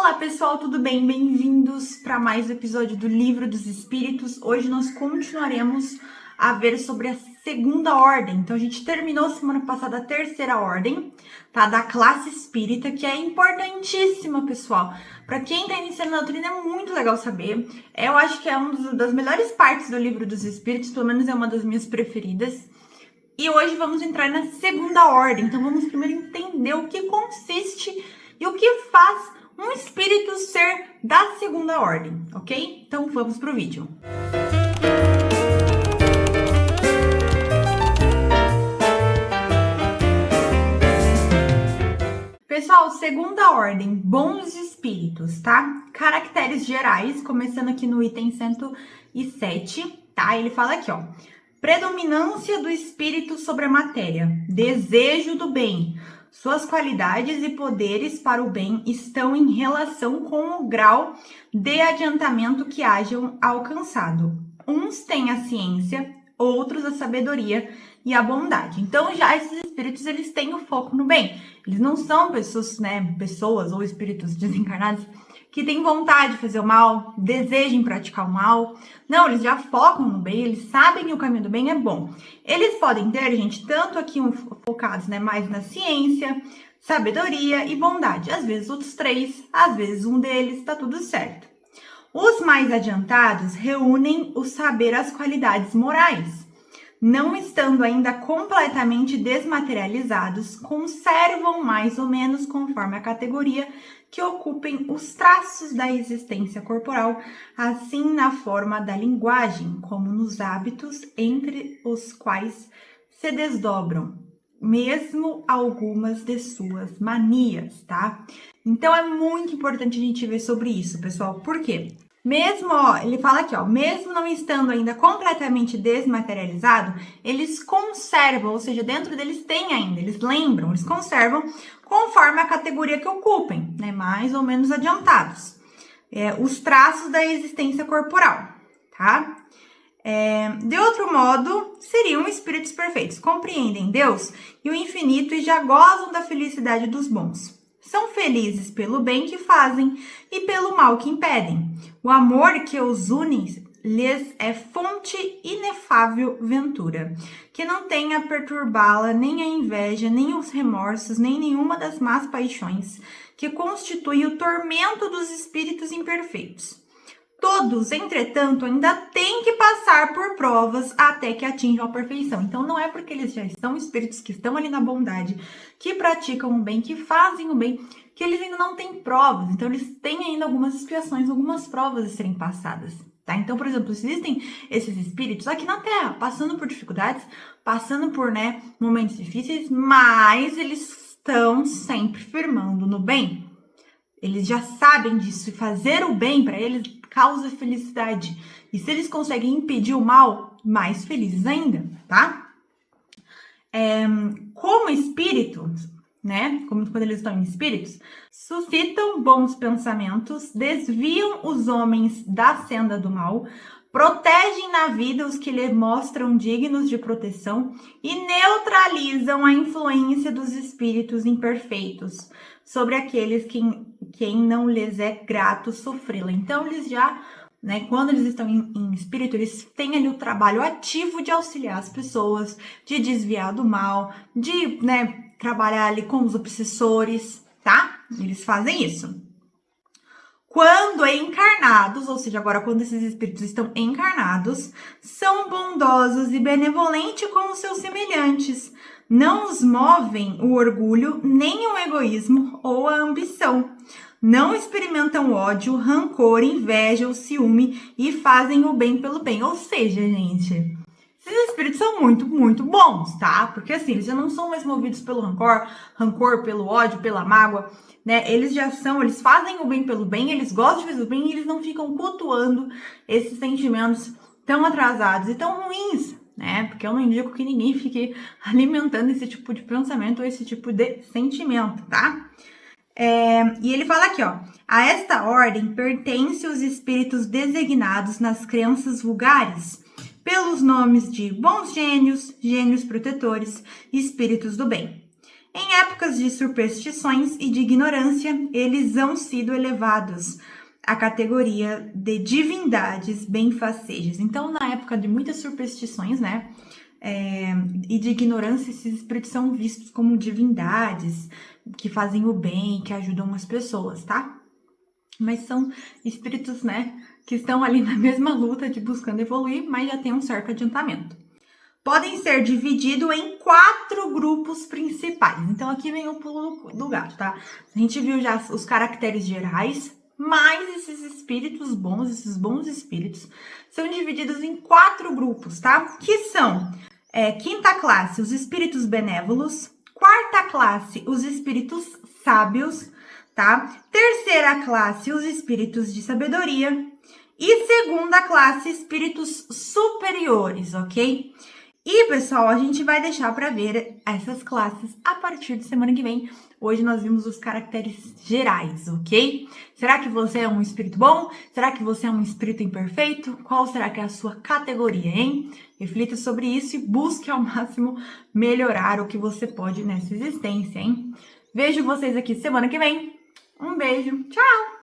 Olá pessoal, tudo bem? Bem-vindos para mais um episódio do Livro dos Espíritos. Hoje nós continuaremos a ver sobre a segunda ordem. Então a gente terminou semana passada a terceira ordem, tá? Da classe espírita, que é importantíssima, pessoal. Para quem está iniciando na doutrina é muito legal saber. Eu acho que é uma das melhores partes do Livro dos Espíritos, pelo menos é uma das minhas preferidas. E hoje vamos entrar na segunda ordem. Então vamos primeiro entender o que consiste e o que faz um espírito ser da segunda ordem, ok? Então vamos pro vídeo. Pessoal, segunda ordem, bons espíritos, tá? Caracteres gerais, começando aqui no item 107, tá? Ele fala aqui, ó. Predominância do espírito sobre a matéria, desejo do bem. Suas qualidades e poderes para o bem estão em relação com o grau de adiantamento que hajam alcançado. Uns têm a ciência, outros a sabedoria e a bondade. Então, já esses espíritos, eles têm o foco no bem. Eles não são pessoas ou espíritos desencarnados que têm vontade de fazer o mal, desejam praticar o mal. Não, eles já focam no bem, eles sabem que o caminho do bem é bom. Eles podem ter, gente, tanto aqui focados, mais na ciência, sabedoria e bondade. Às vezes outros três, às vezes um deles, tá tudo certo. Os mais adiantados reúnem o saber as qualidades morais. Não estando ainda completamente desmaterializados, conservam mais ou menos conforme a categoria que ocupem os traços da existência corporal, assim na forma da linguagem, como nos hábitos entre os quais se desdobram, mesmo algumas de suas manias, tá? Então é muito importante a gente ver sobre isso, pessoal. Por quê? Mesmo, ele fala aqui, mesmo não estando ainda completamente desmaterializado, eles conservam, ou seja, dentro deles tem ainda, eles lembram, eles conservam conforme a categoria que ocupem, mais ou menos adiantados, os traços da existência corporal, tá? De outro modo, seriam espíritos perfeitos, compreendem Deus e o infinito e já gozam da felicidade dos bons. São felizes pelo bem que fazem e pelo mal que impedem. O amor que os une lhes é fonte inefável ventura, que não tem a perturbá-la nem a inveja, nem os remorsos, nem nenhuma das más paixões, que constitui o tormento dos espíritos imperfeitos. Todos, entretanto, ainda têm que passar por provas até que atinjam a perfeição. Então, não é porque eles já estão espíritos que estão ali na bondade, que praticam o bem, que fazem o bem, que eles ainda não têm provas. Então, eles têm ainda algumas expiações, algumas provas a serem passadas, tá? Então, por exemplo, existem esses espíritos aqui na Terra, passando por dificuldades, passando por, momentos difíceis, mas eles estão sempre firmando no bem. Eles já sabem disso e fazer o bem para eles causa felicidade. E se eles conseguem impedir o mal, mais felizes ainda, tá? Como espíritos, como quando eles estão em espíritos, suscitam bons pensamentos, desviam os homens da senda do mal, protegem na vida os que lhe mostram dignos de proteção e neutralizam a influência dos espíritos imperfeitos sobre aqueles quem não lhes é grato sofrê-la. Então, eles já, quando eles estão em espírito, eles têm ali o trabalho ativo de auxiliar as pessoas, de desviar do mal, de, trabalhar ali com os obsessores, tá? Eles fazem isso. Quando encarnados, ou seja, agora quando esses espíritos estão encarnados, são bondosos e benevolentes com os seus semelhantes. Não os movem o orgulho, nem o egoísmo ou a ambição. Não experimentam ódio, rancor, inveja ou ciúme e fazem o bem pelo bem. Ou seja, gente, esses espíritos são muito, muito bons, tá? Porque assim, eles já não são mais movidos pelo rancor, pelo ódio, pela mágoa, Eles eles fazem o bem pelo bem, eles gostam de fazer o bem e eles não ficam cultuando esses sentimentos tão atrasados e tão ruins, Porque eu não indico que ninguém fique alimentando esse tipo de pensamento ou esse tipo de sentimento, tá? E ele fala aqui, a esta ordem pertence os espíritos designados nas crenças vulgares pelos nomes de bons gênios, gênios protetores e espíritos do bem. Em épocas de superstições e de ignorância, eles hão sido elevados à categoria de divindades benfacejas. Então, na época de muitas superstições, né? E de ignorância, esses espíritos são vistos como divindades que fazem o bem, que ajudam as pessoas, tá? Mas são espíritos, né, que estão ali na mesma luta de buscando evoluir, mas já tem um certo adiantamento. Podem ser divididos em 4 grupos principais. Então, aqui vem o pulo do gato, tá? A gente viu já os caracteres gerais, mas esses espíritos bons, esses bons espíritos, são divididos em 4 grupos, tá? Que são quinta classe, os espíritos benévolos. Quarta classe, os espíritos sábios, tá? Terceira classe, os espíritos de sabedoria. E segunda classe, espíritos superiores, ok? E, pessoal, a gente vai deixar para ver essas classes a partir de semana que vem. Hoje nós vimos os caracteres gerais, ok? Será que você é um espírito bom? Será que você é um espírito imperfeito? Qual será que é a sua categoria, hein? Reflita sobre isso e busque ao máximo melhorar o que você pode nessa existência, hein? Vejo vocês aqui semana que vem. Um beijo, tchau!